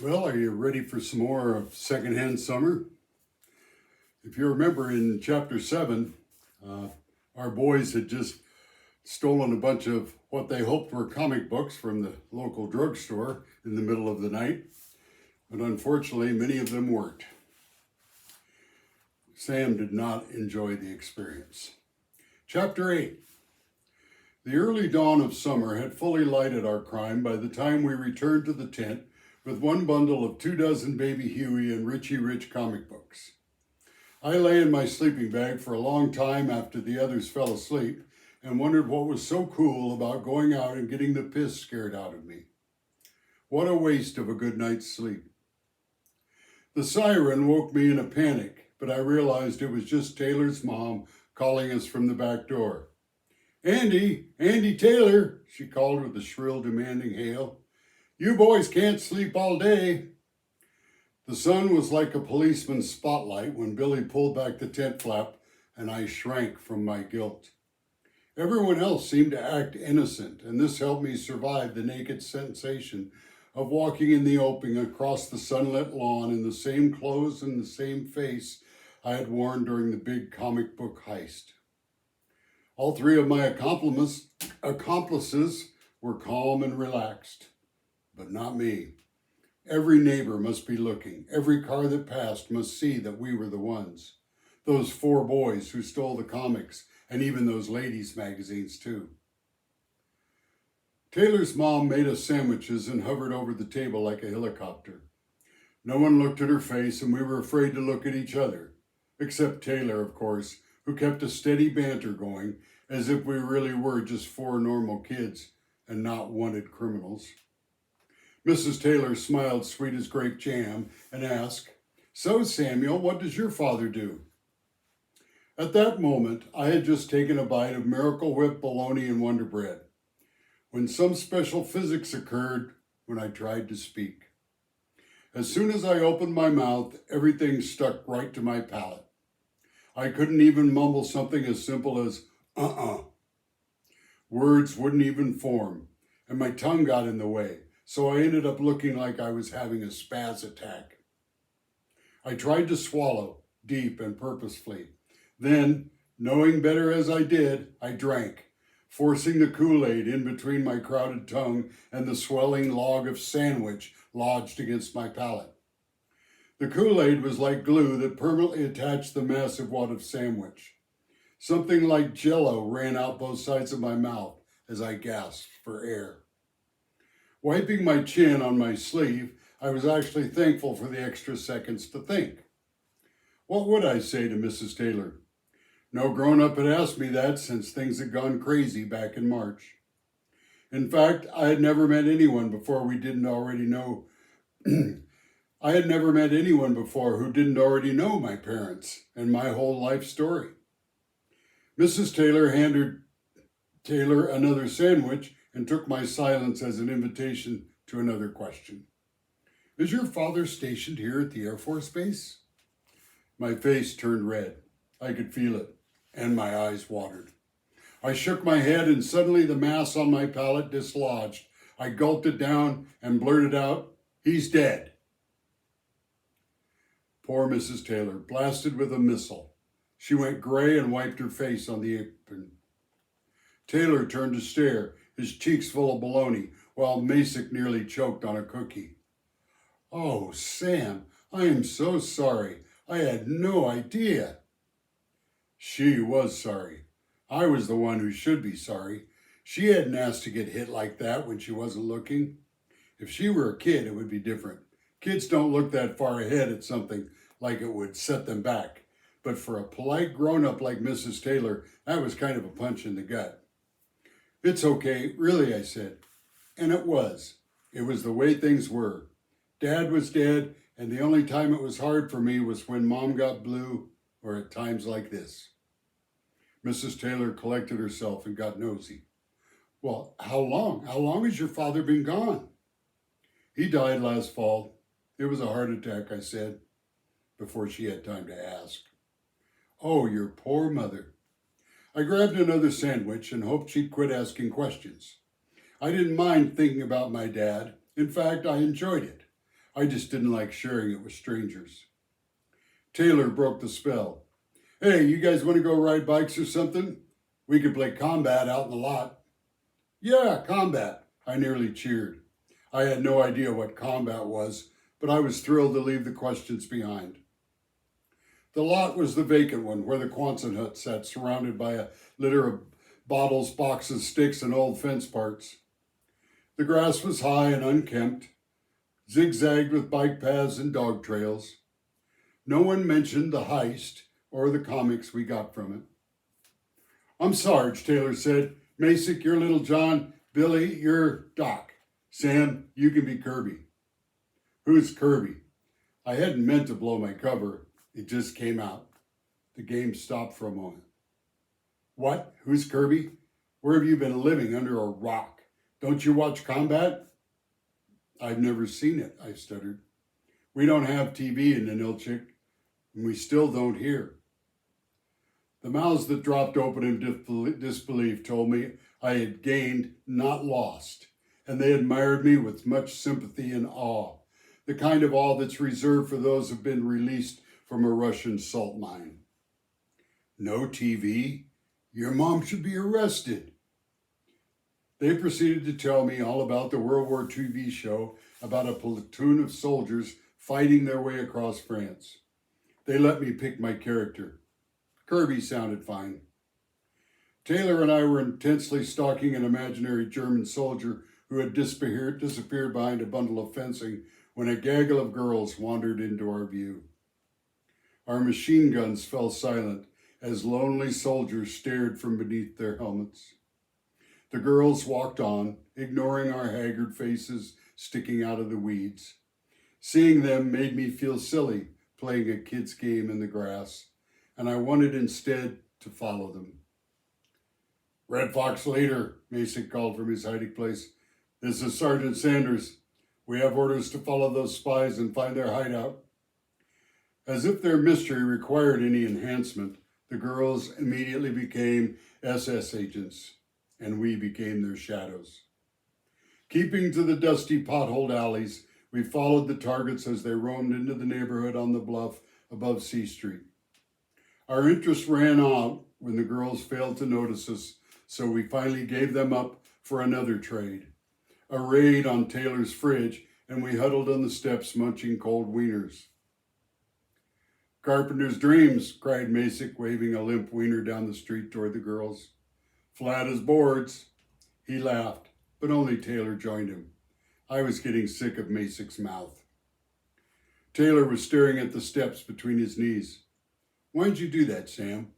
Well, are you ready for some more of Secondhand Summer? If you remember in chapter 7, uh, our boys had just stolen a bunch of what they hoped were comic books from the local drugstore in the middle of the night, but unfortunately, many of them weren't. Sam did not enjoy the experience. Chapter 8. The early dawn of summer had fully lighted our crime by the time we returned to the tent with one bundle of 24 Baby Huey and Richie Rich comic books. I lay in my sleeping bag for a long time after the others fell asleep and wondered what was so cool about going out and getting the piss scared out of me. What a waste of a good night's sleep. The siren woke me in a panic, but I realized it was just Taylor's mom calling us from the back door. Andy Taylor, she called with a shrill, demanding hail. You boys can't sleep all day. The sun was like a policeman's spotlight when Billy pulled back the tent flap and I shrank from my guilt. Everyone else seemed to act innocent, and this helped me survive the naked sensation of walking in the open across the sunlit lawn in the same clothes and the same face I had worn during the big comic book heist. All three of my accomplices were calm and relaxed, but not me. Every neighbor must be looking. Every car that passed must see that we were the ones. Those 4 boys who stole the comics, and even those ladies' magazines too. Taylor's mom made us sandwiches and hovered over the table like a helicopter. No one looked at her face, and we were afraid to look at each other, except Taylor, of course, who kept a steady banter going as if we really were just 4 normal kids and not wanted criminals. Mrs. Taylor smiled sweet as grape jam and asked, So, Samuel, what does your father do? At that moment, I had just taken a bite of Miracle Whip bologna and Wonder Bread, when some special physics occurred when I tried to speak. As soon as I opened my mouth, everything stuck right to my palate. I couldn't even mumble something as simple as, Words wouldn't even form, and my tongue got in the way, so I ended up looking like I was having a spaz attack. I tried to swallow, deep and purposefully. Then, knowing better as I did, I drank, forcing the Kool-Aid in between my crowded tongue and the swelling log of sandwich lodged against my palate. The Kool-Aid was like glue that permanently attached the massive wad of sandwich. Something like Jell-O ran out both sides of my mouth as I gasped for air. Wiping my chin on my sleeve, I was actually thankful for the extra seconds to think. What would I say to Mrs. Taylor? No grown-up had asked me that since things had gone crazy back in March. In fact, I had never met anyone before who didn't already know my parents and my whole life story. Mrs. Taylor handed Taylor another sandwich and took my silence as an invitation to another question. Is your father stationed here at the Air Force Base? My face turned red. I could feel it, and my eyes watered. I shook my head, and suddenly the mass on my palate dislodged. I gulped it down and blurted out, He's dead. Poor Mrs. Taylor, blasted with a missile. She went gray and wiped her face on the apron. Taylor turned to stare, his cheeks full of bologna, while Masick nearly choked on a cookie. Oh, Sam, I am so sorry. I had no idea. She was sorry. I was the one who should be sorry. She hadn't asked to get hit like that when she wasn't looking. If she were a kid, it would be different. Kids don't look that far ahead at something like it would set them back. But for a polite grown-up like Mrs. Taylor, that was kind of a punch in the gut. It's okay, really, I said. And it was. It was the way things were. Dad was dead, and the only time it was hard for me was when Mom got blue or at times like this. Mrs. Taylor collected herself and got nosy. Well, how long? How long has your father been gone? He died last fall. It was a heart attack, I said, before she had time to ask. Oh, your poor mother. I grabbed another sandwich and hoped she'd quit asking questions. I didn't mind thinking about my dad. In fact, I enjoyed it. I just didn't like sharing it with strangers. Taylor broke the spell. Hey, you guys want to go ride bikes or something? We could play combat out in the lot. Yeah, combat, I nearly cheered. I had no idea what combat was, but I was thrilled to leave the questions behind. The lot was the vacant one where the Quonset hut sat, surrounded by a litter of bottles, boxes, sticks, and old fence parts. The grass was high and unkempt, zigzagged with bike paths and dog trails. No one mentioned the heist or the comics we got from it. I'm Sarge, Taylor said. Masick, you're Little John. Billy, you're Doc. Sam, you can be Kirby. Who's Kirby? I hadn't meant to blow my cover. It just came out. The game stopped for a moment. What? Who's Kirby? Where have you been living, under a rock? Don't you watch combat? I've never seen it, I stuttered. We don't have TV in Ninilchik, and we still don't hear. The mouths that dropped open in disbelief told me I had gained, not lost, and they admired me with much sympathy and awe, the kind of awe that's reserved for those who've been released from a Russian salt mine. No TV? Your mom should be arrested. They proceeded to tell me all about the World War II TV show about a platoon of soldiers fighting their way across France. They let me pick my character. Kirby sounded fine. Taylor and I were intensely stalking an imaginary German soldier who had disappeared behind a bundle of fencing when a gaggle of girls wandered into our view. Our machine guns fell silent as lonely soldiers stared from beneath their helmets. The girls walked on, ignoring our haggard faces sticking out of the weeds. Seeing them made me feel silly, playing a kid's game in the grass, and I wanted instead to follow them. Red Fox leader, Masick called from his hiding place. This is Sergeant Sanders. We have orders to follow those spies and find their hideout. As if their mystery required any enhancement, the girls immediately became SS agents, and we became their shadows. Keeping to the dusty potholed alleys, we followed the targets as they roamed into the neighborhood on the bluff above C Street. Our interest ran out when the girls failed to notice us, so we finally gave them up for another trade, a raid on Taylor's fridge, and we huddled on the steps munching cold wieners. Carpenter's dreams, cried Masick, waving a limp wiener down the street toward the girls. Flat as boards. He laughed, but only Taylor joined him. I was getting sick of Masick's mouth. Taylor was staring at the steps between his knees. Why'd you do that, Sam?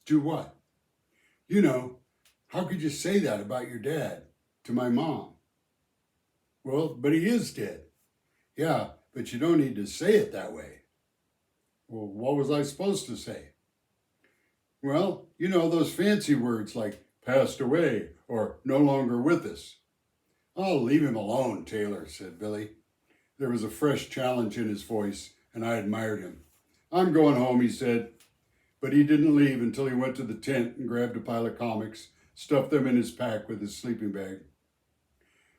Do what? You know, how could you say that about your dad to my mom? Well, but he is dead. Yeah, but you don't need to say it that way. Well, what was I supposed to say? Well, you know, those fancy words like passed away or no longer with us. I'll leave him alone, Taylor, said Billy. There was a fresh challenge in his voice, and I admired him. I'm going home, he said. But he didn't leave until he went to the tent and grabbed a pile of comics, stuffed them in his pack with his sleeping bag.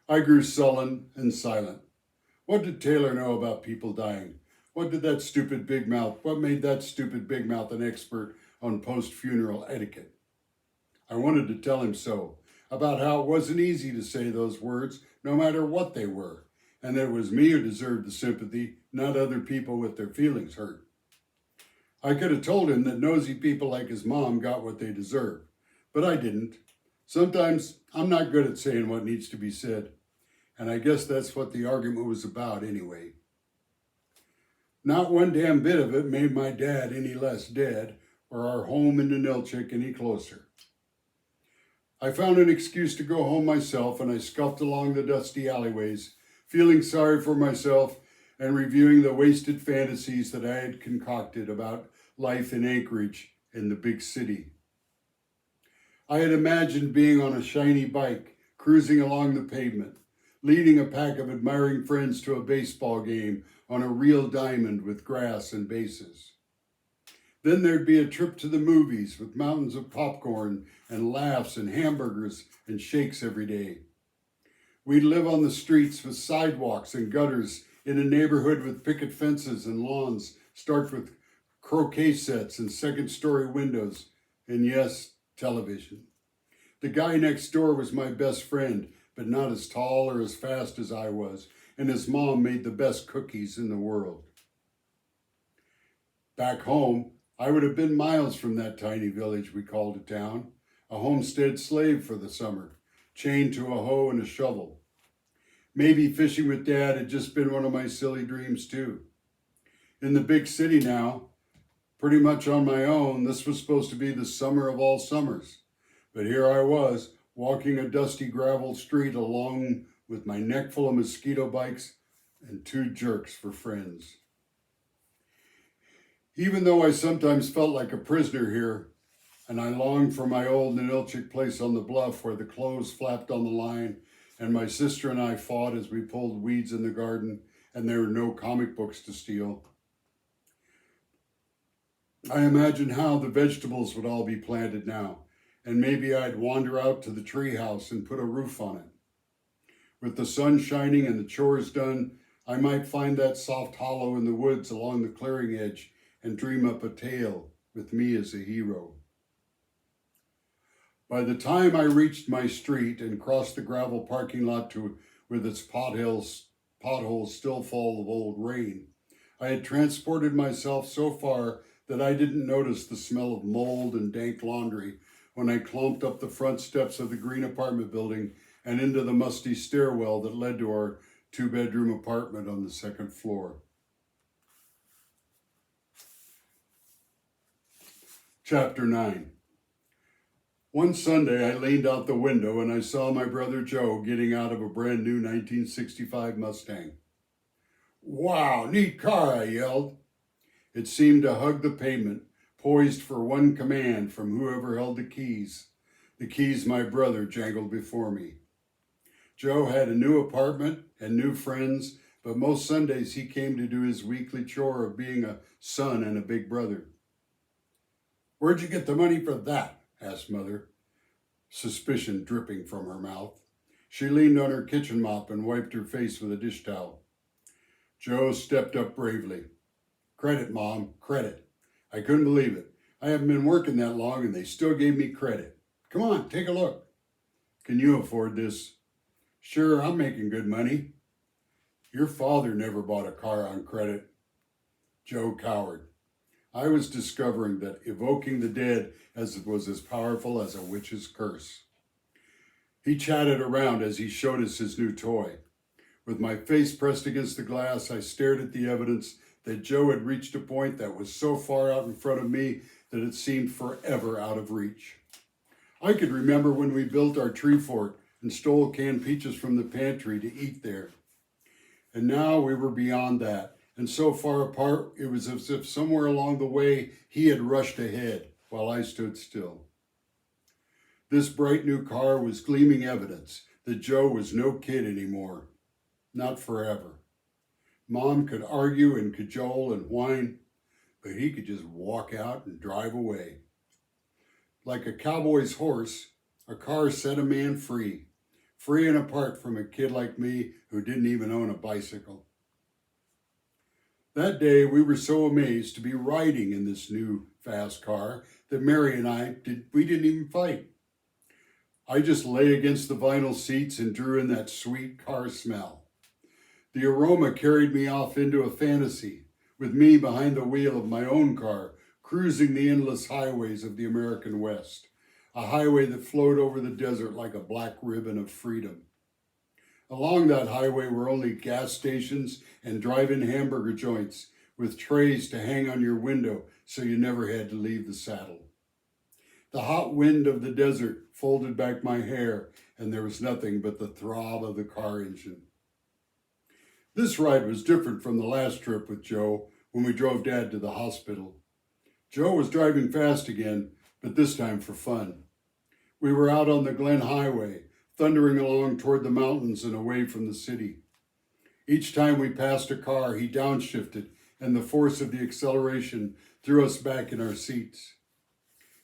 I grew sullen and silent. What did Taylor know about people dying? What made that stupid big mouth an expert on post-funeral etiquette? I wanted to tell him so, about how it wasn't easy to say those words, no matter what they were, and that it was me who deserved the sympathy, not other people with their feelings hurt. I could have told him that nosy people like his mom got what they deserved, but I didn't. Sometimes I'm not good at saying what needs to be said, and I guess that's what the argument was about anyway. Not one damn bit of it made my dad any less dead or our home in Ninilchik any closer. I found an excuse to go home myself, and I scuffed along the dusty alleyways, feeling sorry for myself and reviewing the wasted fantasies that I had concocted about life in Anchorage in the big city. I had imagined being on a shiny bike, cruising along the pavement, leading a pack of admiring friends to a baseball game on a real diamond with grass and bases. Then there'd be a trip to the movies with mountains of popcorn and laughs and hamburgers and shakes every day. We'd live on the streets with sidewalks and gutters in a neighborhood with picket fences and lawns starked with croquet sets and second-story windows, and yes, television. The guy next door was my best friend, but not as tall or as fast as I was, and his mom made the best cookies in the world. Back home, I would have been miles from that tiny village we called a town, a homestead slave for the summer, chained to a hoe and a shovel. Maybe fishing with Dad had just been one of my silly dreams too. In the big city now, pretty much on my own, this was supposed to be the summer of all summers. But here I was, walking a dusty gravel street along with my neck full of mosquito bites and two jerks for friends. Even though I sometimes felt like a prisoner here, and I longed for my old Ninilchik place on the bluff where the clothes flapped on the line, and my sister and I fought as we pulled weeds in the garden, and there were no comic books to steal. I imagined how the vegetables would all be planted now, and maybe I'd wander out to the treehouse and put a roof on it. With the sun shining and the chores done, I might find that soft hollow in the woods along the clearing edge and dream up a tale with me as a hero. By the time I reached my street and crossed the gravel parking lot with its potholes still full of old rain, I had transported myself so far that I didn't notice the smell of mold and dank laundry when I clomped up the front steps of the green apartment building and into the musty stairwell that led to our two-bedroom apartment on the second floor. Chapter 9. One Sunday, I leaned out the window and I saw my brother Joe getting out of a brand new 1965 Mustang. "Wow, neat car," I yelled. It seemed to hug the pavement, poised for one command from whoever held the keys my brother jangled before me. Joe had a new apartment and new friends, but most Sundays he came to do his weekly chore of being a son and a big brother. "Where'd you get the money for that?" asked Mother, suspicion dripping from her mouth. She leaned on her kitchen mop and wiped her face with a dish towel. Joe stepped up bravely. "Credit, Mom, credit. I couldn't believe it. I haven't been working that long and they still gave me credit. Come on, take a look." "Can you afford this?" "Sure, I'm making good money." "Your father never bought a car on credit." Joe cowered. I was discovering that evoking the dead was as powerful as a witch's curse. He chatted around as he showed us his new toy. With my face pressed against the glass, I stared at the evidence that Joe had reached a point that was so far out in front of me that it seemed forever out of reach. I could remember when we built our tree fort and stole canned peaches from the pantry to eat there. And now we were beyond that, and so far apart it was as if somewhere along the way he had rushed ahead while I stood still. This bright new car was gleaming evidence that Joe was no kid anymore. Not forever. Mom could argue and cajole and whine, but he could just walk out and drive away. Like a cowboy's horse, a car set a man free and apart from a kid like me who didn't even own a bicycle. That day, we were so amazed to be riding in this new fast car that Mary and I didn't even fight. I just lay against the vinyl seats and drew in that sweet car smell. The aroma carried me off into a fantasy, with me behind the wheel of my own car, cruising the endless highways of the American West, a highway that flowed over the desert like a black ribbon of freedom. Along that highway were only gas stations and drive-in hamburger joints with trays to hang on your window so you never had to leave the saddle. The hot wind of the desert folded back my hair, and there was nothing but the throb of the car engine. This ride was different from the last trip with Joe when we drove Dad to the hospital. Joe was driving fast again, but this time for fun. We were out on the Glen Highway, thundering along toward the mountains and away from the city. Each time we passed a car, he downshifted, and the force of the acceleration threw us back in our seats.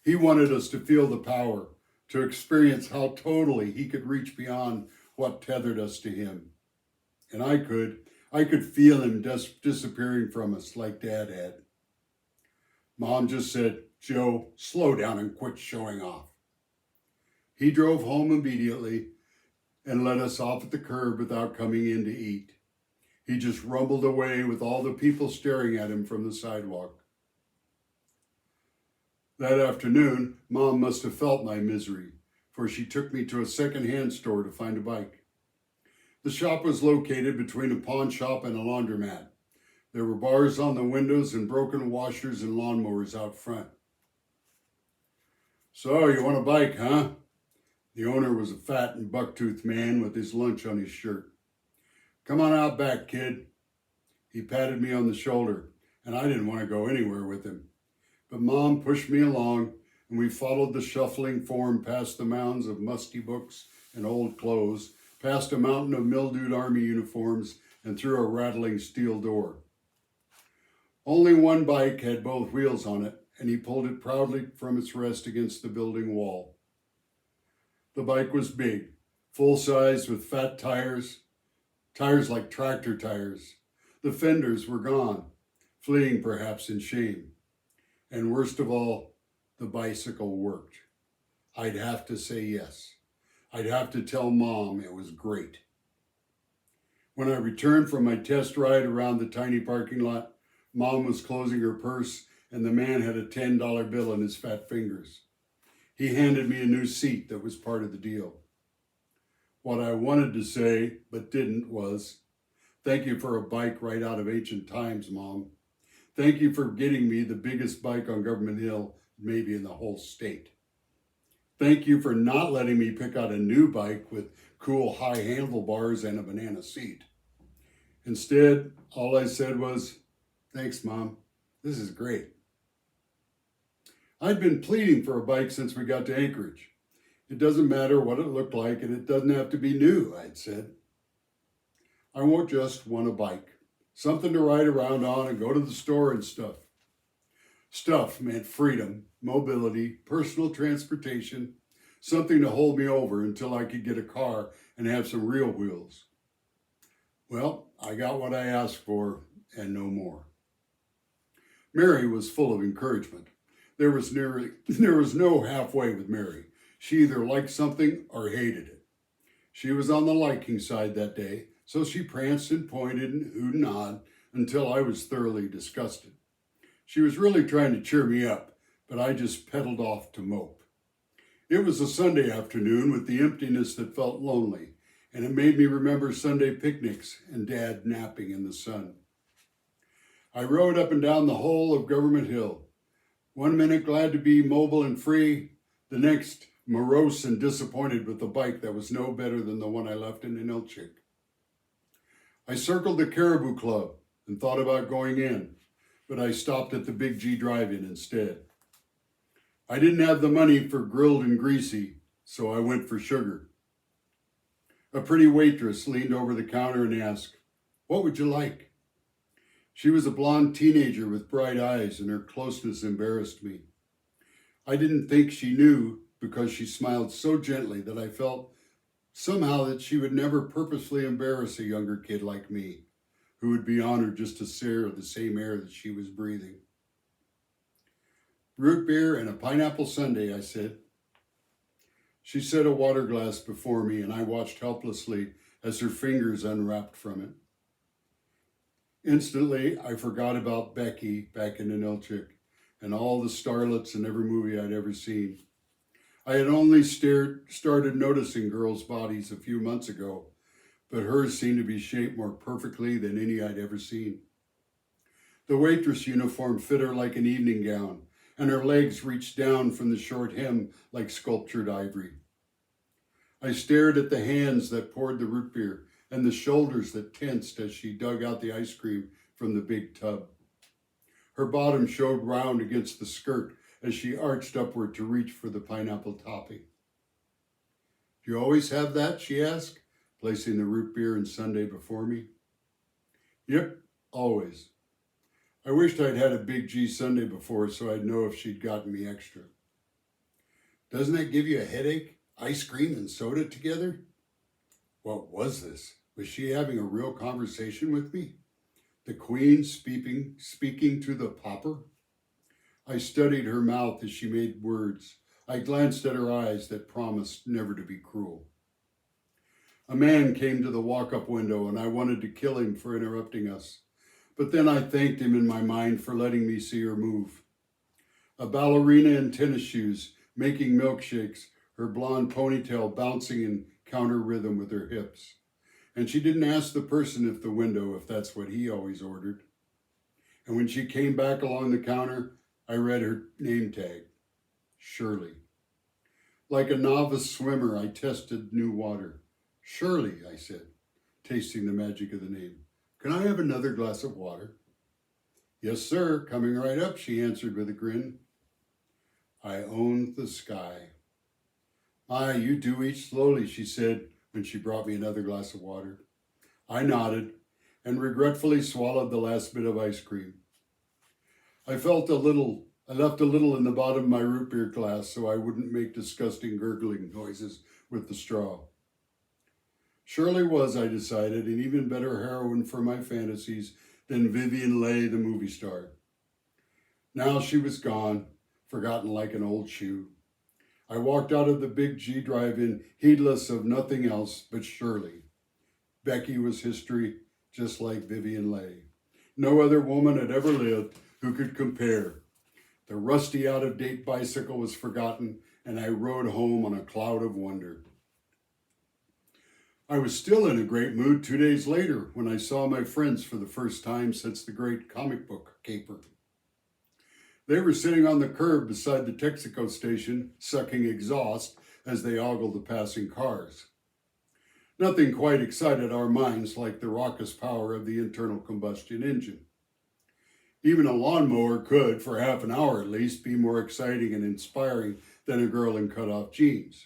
He wanted us to feel the power, to experience how totally he could reach beyond what tethered us to him. And I could. I could feel him disappearing from us like Dad had. Mom just said, "Joe, slow down and quit showing off." He drove home immediately and let us off at the curb without coming in to eat. He just rumbled away with all the people staring at him from the sidewalk. That afternoon, Mom must have felt my misery, for she took me to a secondhand store to find a bike. The shop was located between a pawn shop and a laundromat. There were bars on the windows and broken washers and lawnmowers out front. "So, you want a bike, huh?" The owner was a fat and buck-toothed man with his lunch on his shirt. "Come on out back, kid." He patted me on the shoulder, and I didn't want to go anywhere with him. But Mom pushed me along, and we followed the shuffling form past the mounds of musty books and old clothes, past a mountain of mildewed army uniforms, and through a rattling steel door. Only one bike had both wheels on it, and he pulled it proudly from its rest against the building wall. The bike was big, full-size with fat tires like tractor tires. The fenders were gone, fleeing perhaps in shame. And worst of all, the bicycle worked. I'd have to say yes. I'd have to tell Mom it was great. When I returned from my test ride around the tiny parking lot, Mom was closing her purse and the man had a $10 bill in his fat fingers. He handed me a new seat that was part of the deal. What I wanted to say, but didn't, was, "Thank you for a bike right out of ancient times, Mom. Thank you for getting me the biggest bike on Government Hill, maybe in the whole state. Thank you for not letting me pick out a new bike with cool high handlebars and a banana seat." Instead, all I said was, "Thanks, Mom. This is great." I'd been pleading for a bike since we got to Anchorage. "It doesn't matter what it looked like, and it doesn't have to be new," I'd said. "I just want a bike. Something to ride around on and go to the store and stuff." Stuff meant freedom, mobility, personal transportation, something to hold me over until I could get a car and have some real wheels. Well, I got what I asked for and no more. Mary was full of encouragement. There was no halfway with Mary. She either liked something or hated it. She was on the liking side that day, so she pranced and pointed and oohed and awed until I was thoroughly disgusted. She was really trying to cheer me up, but I just pedaled off to mope. It was a Sunday afternoon with the emptiness that felt lonely, and it made me remember Sunday picnics and Dad napping in the sun. I rode up and down the whole of Government Hill. One minute glad to be mobile and free, the next morose and disappointed with the bike that was no better than the one I left in Inelchik. I circled the Caribou Club and thought about going in, but I stopped at the Big G Drive-In instead. I didn't have the money for grilled and greasy, so I went for sugar. A pretty waitress leaned over the counter and asked, "What would you like?" She was a blonde teenager with bright eyes, and her closeness embarrassed me. I didn't think she knew because she smiled so gently that I felt somehow that she would never purposefully embarrass a younger kid like me, who would be honored just to share the same air that she was breathing. "Root beer and a pineapple sundae," I said. She set a water glass before me, and I watched helplessly as her fingers unwrapped from it. Instantly, I forgot about Becky back in Inelchik and all the starlets in every movie I'd ever seen. I had only started noticing girls' bodies a few months ago, but hers seemed to be shaped more perfectly than any I'd ever seen. The waitress uniform fit her like an evening gown, and her legs reached down from the short hem like sculptured ivory. I stared at the hands that poured the root beer and the shoulders that tensed as she dug out the ice cream from the big tub. Her bottom showed round against the skirt as she arched upward to reach for the pineapple topping. "Do you always have that?" she asked, placing the root beer and sundae before me. "Yep, always. I wished I'd had a Big G sundae before so I'd know if she'd gotten me extra." "Doesn't that give you a headache? Ice cream and soda together?" What was this? Was she having a real conversation with me? The queen speaking to the pauper? I studied her mouth as she made words. I glanced at her eyes that promised never to be cruel. A man came to the walk-up window, and I wanted to kill him for interrupting us. But then I thanked him in my mind for letting me see her move. A ballerina in tennis shoes, making milkshakes, her blonde ponytail bouncing in counter rhythm with her hips. And she didn't ask the person at the window if that's what he always ordered. And when she came back along the counter, I read her name tag, Shirley. Like a novice swimmer, I tested new water. Shirley, I said, tasting the magic of the name. Can I have another glass of water? Yes, sir, coming right up, she answered with a grin. I owned the sky. My, you do eat slowly, she said when she brought me another glass of water. I nodded and regretfully swallowed the last bit of ice cream. I left a little in the bottom of my root beer glass so I wouldn't make disgusting gurgling noises with the straw. Shirley was, I decided, an even better heroine for my fantasies than Vivien Leigh, the movie star. Now she was gone, forgotten like an old shoe. I walked out of the Big G drive-in, heedless of nothing else but Shirley. Becky was history, just like Vivien Leigh. No other woman had ever lived who could compare. The rusty, out-of-date bicycle was forgotten, and I rode home on a cloud of wonder. I was still in a great mood 2 days later when I saw my friends for the first time since the great comic book caper. They were sitting on the curb beside the Texaco station, sucking exhaust as they ogled the passing cars. Nothing quite excited our minds like the raucous power of the internal combustion engine. Even a lawnmower could, for half an hour at least, be more exciting and inspiring than a girl in cut-off jeans.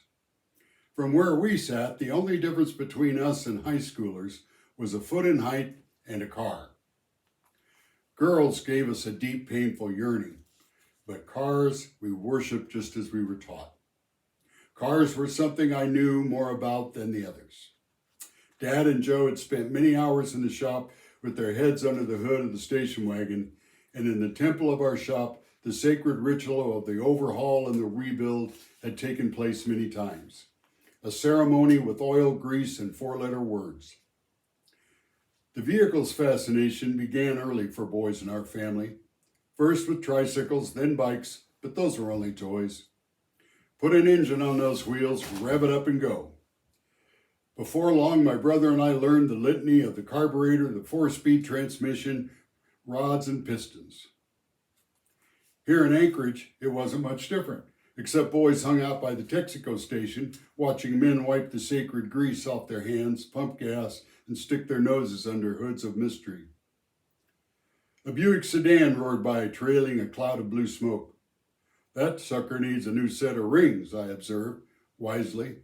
From where we sat, the only difference between us and high schoolers was a foot in height and a car. Girls gave us a deep, painful yearning, but cars we worshiped just as we were taught. Cars were something I knew more about than the others. Dad and Joe had spent many hours in the shop with their heads under the hood of the station wagon, and in the temple of our shop, the sacred ritual of the overhaul and the rebuild had taken place many times. A ceremony with oil, grease, and four-letter words. The vehicle's fascination began early for boys in our family. First with tricycles, then bikes, but those were only toys. Put an engine on those wheels, rev it up and go. Before long, my brother and I learned the litany of the carburetor, the four-speed transmission, rods, and pistons. Here in Anchorage, it wasn't much different, except boys hung out by the Texaco station, watching men wipe the sacred grease off their hands, pump gas, and stick their noses under hoods of mystery. A Buick sedan roared by, trailing a cloud of blue smoke. That sucker needs a new set of rings, I observed, wisely.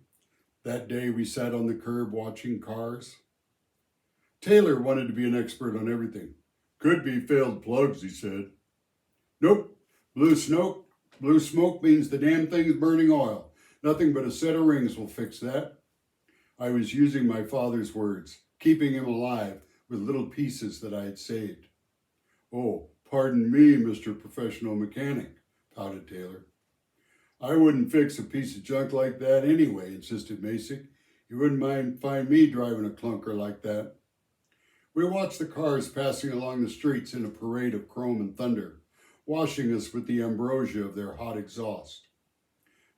That day we sat on the curb watching cars. Taylor wanted to be an expert on everything. Could be failed plugs, he said. Nope, blue smoke means the damn thing's burning oil. Nothing but a set of rings will fix that. I was using my father's words, keeping him alive with little pieces that I had saved. Oh, pardon me, Mr. Professional Mechanic, pouted Taylor. I wouldn't fix a piece of junk like that anyway, insisted Masick. You wouldn't find me driving a clunker like that. We watched the cars passing along the streets in a parade of chrome and thunder, washing us with the ambrosia of their hot exhaust.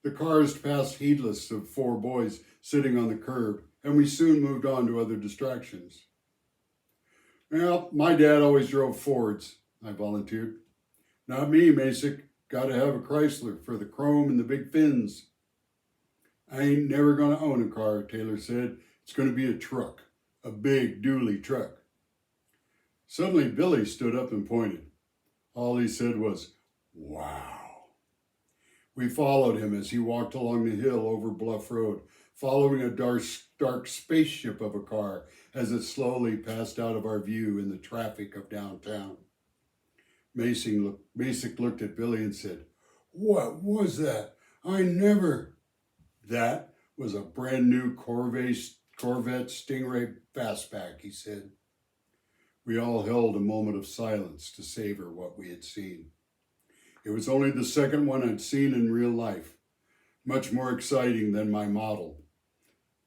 The cars passed heedless of four boys sitting on the curb, and we soon moved on to other distractions. Well, my dad always drove Fords, I volunteered. Not me, Masick. Got to have a Chrysler for the chrome and the big fins. I ain't never going to own a car, Taylor said. It's going to be a truck, a big dually truck. Suddenly, Billy stood up and pointed. All he said was, wow. We followed him as he walked along the hill over Bluff Road, following a dark spaceship of a car as it slowly passed out of our view in the traffic of downtown. Masick looked at Billy and said, What was that? I never... That was a brand new Corvette Corvette Stingray Fastback, he said. We all held a moment of silence to savor what we had seen. It was only the second one I'd seen in real life, much more exciting than my model.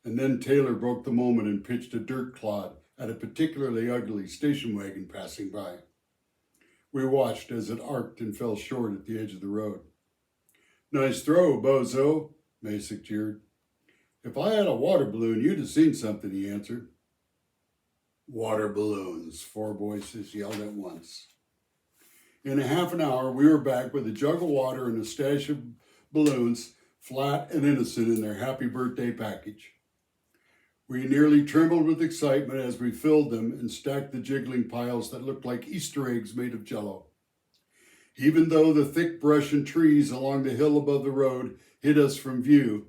And then Taylor broke the moment and pitched a dirt clod at a particularly ugly station wagon passing by. We watched as it arced and fell short at the edge of the road. Nice throw, bozo, Masick jeered. If I had a water balloon, you'd have seen something, he answered. Water balloons, 4 voices yelled at once. In a half an hour, we were back with a jug of water and a stash of balloons, flat and innocent in their happy birthday package. We nearly trembled with excitement as we filled them and stacked the jiggling piles that looked like Easter eggs made of jello. Even though the thick brush and trees along the hill above the road hid us from view,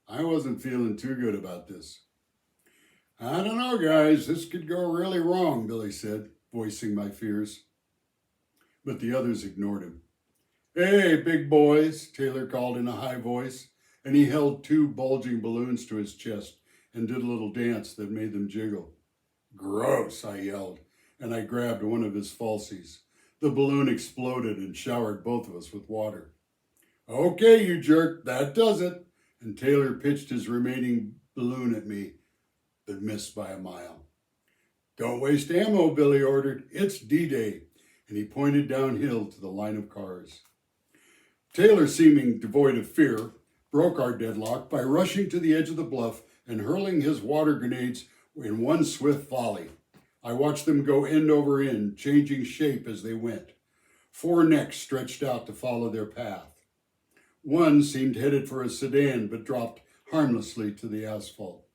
I wasn't feeling too good about this. I don't know, guys, this could go really wrong, Billy said, voicing my fears. But the others ignored him. Hey, big boys, Taylor called in a high voice, and he held 2 bulging balloons to his chest and did a little dance that made them jiggle. Gross, I yelled, and I grabbed one of his falsies. The balloon exploded and showered both of us with water. Okay, you jerk, that does it. And Taylor pitched his remaining balloon at me, but missed by a mile. Don't waste ammo, Billy ordered. It's D-Day. And he pointed downhill to the line of cars. Taylor, seeming devoid of fear, broke our deadlock by rushing to the edge of the bluff and hurling his water grenades in one swift volley. I watched them go end over end, changing shape as they went. 4 necks stretched out to follow their path. One seemed headed for a sedan, but dropped harmlessly to the asphalt.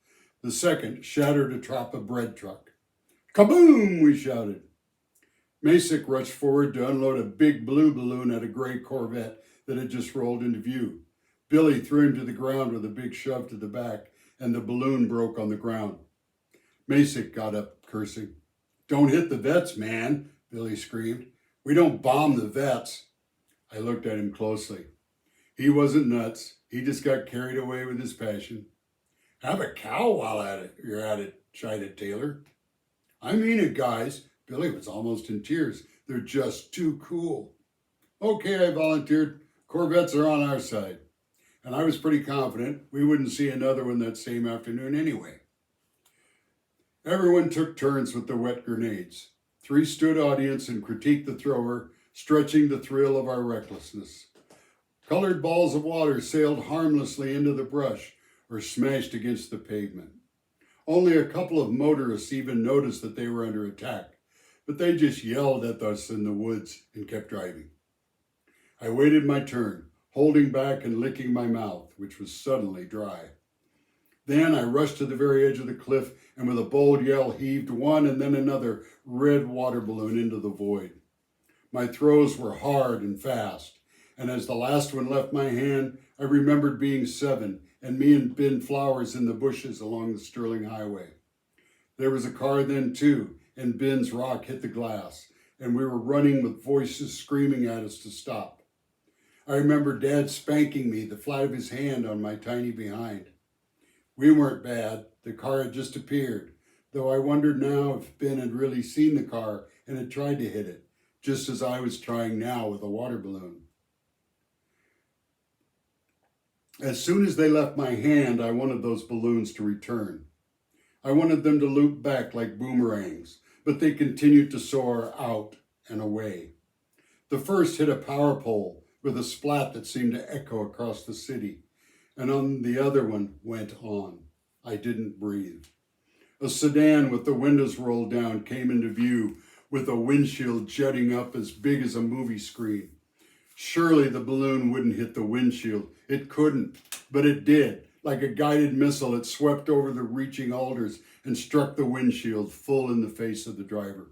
The second shattered atop a bread truck. Kaboom, we shouted. Masick rushed forward to unload a big blue balloon at a gray Corvette that had just rolled into view. Billy threw him to the ground with a big shove to the back, and the balloon broke on the ground. Masick got up, cursing. Don't hit the vets, man, Billy screamed. We don't bomb the vets. I looked at him closely. He wasn't nuts. He just got carried away with his passion. Have a cow while you're at it, chided Taylor. I mean it, guys. Billy was almost in tears. They're just too cool. Okay, I volunteered. Corvettes are on our side. And I was pretty confident we wouldn't see another one that same afternoon anyway. Everyone took turns with the wet grenades. 3 stood audience and critiqued the thrower, stretching the thrill of our recklessness. Colored balls of water sailed harmlessly into the brush or smashed against the pavement. Only a couple of motorists even noticed that they were under attack, but they just yelled at us in the woods and kept driving. I waited my turn, holding back and licking my mouth, which was suddenly dry. Then I rushed to the very edge of the cliff and with a bold yell heaved one and then another red water balloon into the void. My throws were hard and fast, and as the last one left my hand, I remembered being 7 and me and Ben Flowers in the bushes along the Sterling Highway. There was a car then too, and Ben's rock hit the glass, and we were running with voices screaming at us to stop. I remember Dad spanking me, the flat of his hand on my tiny behind. We weren't bad. The car had just appeared, though I wondered now if Ben had really seen the car and had tried to hit it, just as I was trying now with a water balloon. As soon as they left my hand, I wanted those balloons to return. I wanted them to loop back like boomerangs, but they continued to soar out and away. The first hit a power pole with a splat that seemed to echo across the city, and on the other one went on. I didn't breathe. A sedan with the windows rolled down came into view with a windshield jutting up as big as a movie screen. Surely the balloon wouldn't hit the windshield. It couldn't, but it did. Like a guided missile, it swept over the reaching alders and struck the windshield full in the face of the driver.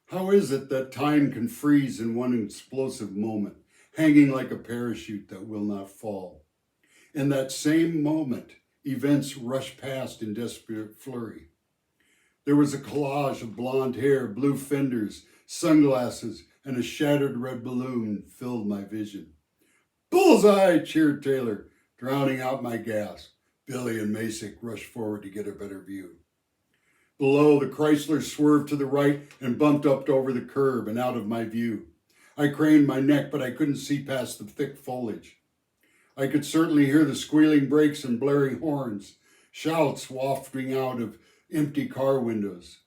How is it that time can freeze in one explosive moment, hanging like a parachute that will not fall? In that same moment, events rush past in desperate flurry. There was a collage of blonde hair, blue fenders, sunglasses, and a shattered red balloon filled my vision. Bullseye, cheered Taylor, drowning out my gasp. Billy and Masick rushed forward to get a better view. Below, the Chrysler swerved to the right and bumped up over the curb and out of my view. I craned my neck, but I couldn't see past the thick foliage. I could certainly hear the squealing brakes and blaring horns, shouts wafting out of empty car windows.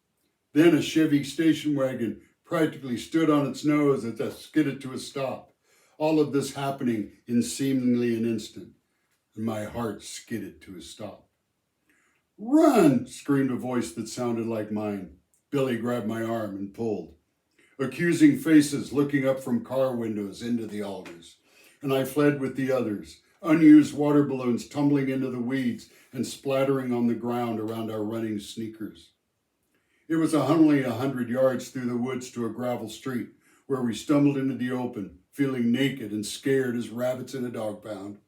Then a Chevy station wagon practically stood on its nose as it skidded to a stop. All of this happening in seemingly an instant, and my heart skidded to a stop. "Run!" screamed a voice that sounded like mine. Billy grabbed my arm and pulled. Accusing faces looking up from car windows into the alders, and I fled with the others, unused water balloons tumbling into the weeds and splattering on the ground around our running sneakers. It was only 100 yards through the woods to a gravel street where we stumbled into the open, feeling naked and scared as rabbits in a dog pound.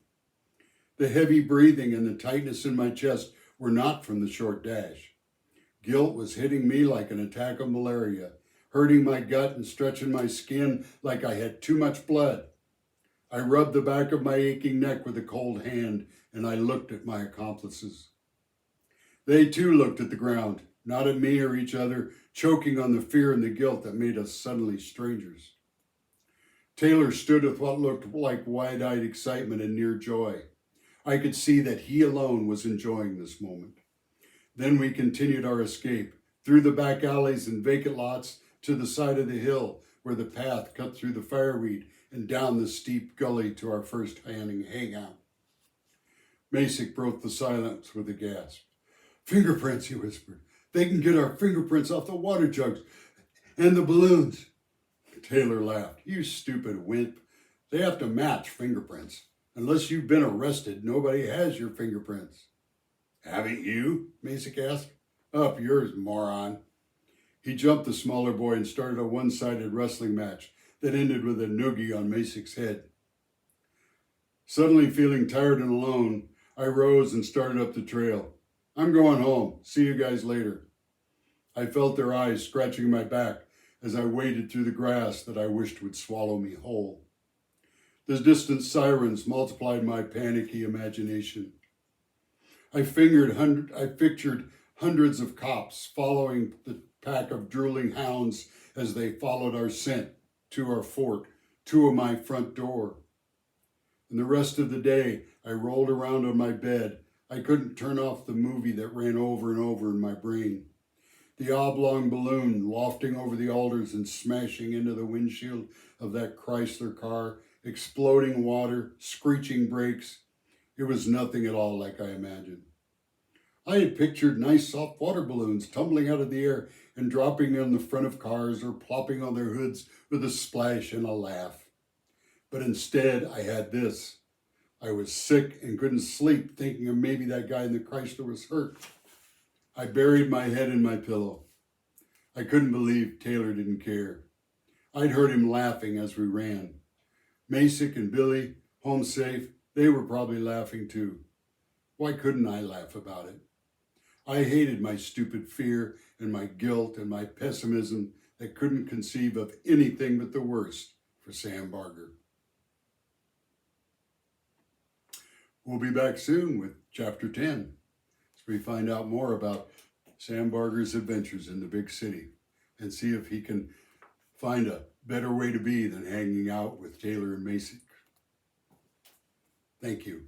The heavy breathing and the tightness in my chest were not from the short dash. Guilt was hitting me like an attack of malaria, hurting my gut and stretching my skin like I had too much blood. I rubbed the back of my aching neck with a cold hand, and I looked at my accomplices. They too looked at the ground, not at me or each other, choking on the fear and the guilt that made us suddenly strangers. Taylor stood with what looked like wide-eyed excitement and near joy. I could see that he alone was enjoying this moment. Then we continued our escape, through the back alleys and vacant lots to the side of the hill where the path cut through the fireweed and down the steep gully to our first hangout. Masick broke the silence with a gasp. "Fingerprints," he whispered. "They can get our fingerprints off the water jugs and the balloons." Taylor laughed. "You stupid wimp. They have to match fingerprints. Unless you've been arrested, nobody has your fingerprints." "Haven't you?" Masick asked. "Up yours, moron." He jumped the smaller boy and started a one-sided wrestling match that ended with a noogie on Masick's head. Suddenly feeling tired and alone, I rose and started up the trail. "I'm going home. See you guys later." I felt their eyes scratching my back as I waded through the grass that I wished would swallow me whole. The distant sirens multiplied my panicky imagination. I pictured hundreds of cops following the pack of drooling hounds as they followed our scent to our fort, to my front door. And the rest of the day, I rolled around on my bed. I couldn't turn off the movie that ran over and over in my brain. The oblong balloon lofting over the alders and smashing into the windshield of that Chrysler car, exploding water, screeching brakes. It was nothing at all like I imagined. I had pictured nice soft water balloons tumbling out of the air and dropping on the front of cars or plopping on their hoods with a splash and a laugh. But instead, I had this. I was sick and couldn't sleep, thinking of maybe that guy in the Chrysler was hurt. I buried my head in my pillow. I couldn't believe Taylor didn't care. I'd heard him laughing as we ran. Masick and Billy, home safe, they were probably laughing too. Why couldn't I laugh about it? I hated my stupid fear and my guilt and my pessimism that couldn't conceive of anything but the worst for Sma Barger. We'll be back soon with Chapter 10 as we find out more about Sma Barger's adventures in the big city and see if he can find a better way to be than hanging out with Taylor and Masick. Thank you.